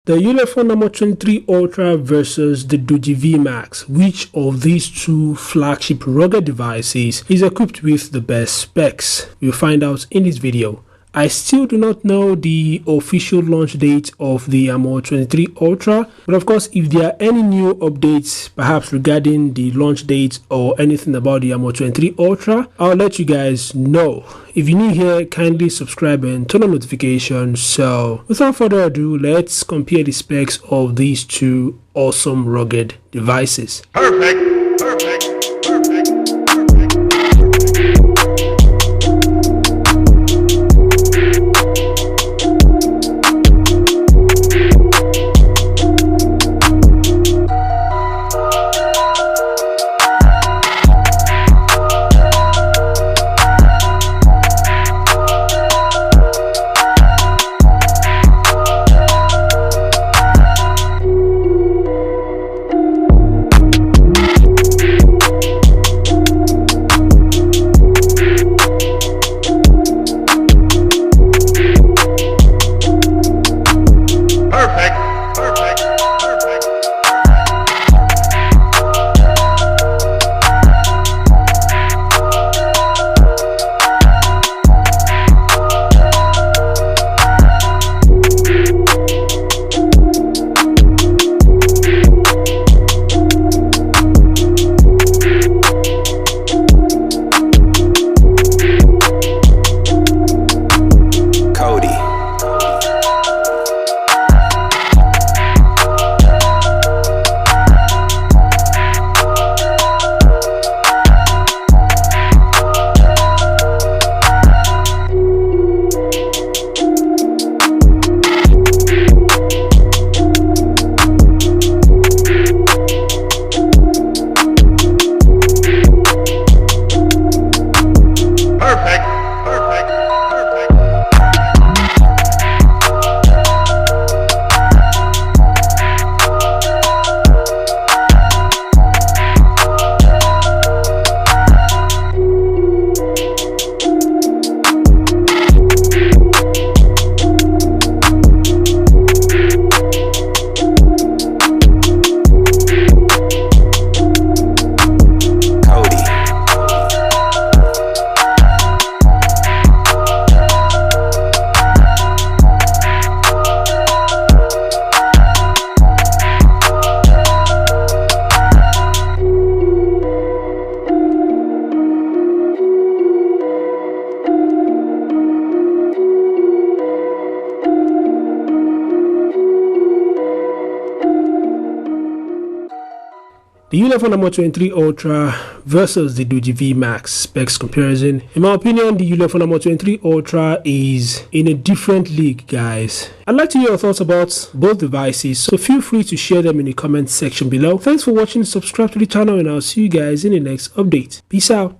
The Ulefone number 23 Ultra versus the Doogee V Max. Which of these two flagship rugged devices is equipped with the best specs? We'll find out in this video. I still do not know the official launch date of the Armor 23 Ultra, but of course, if there are any new updates, perhaps regarding the launch date or anything about the Armor 23 Ultra, I'll let you guys know. If you're new here, kindly subscribe and turn on notifications. So without further ado, let's compare the specs of these two awesome rugged devices. Perfect, perfect, perfect. The Ulefone number 23 Ultra versus the Doogee V Max specs comparison. In my opinion, the Ulefone number 23 Ultra is in a different league, guys. I'd like to hear your thoughts about both devices, so feel free to share them in the comment section below. Thanks for watching, subscribe to the channel, and I'll see you guys in the next update. Peace out.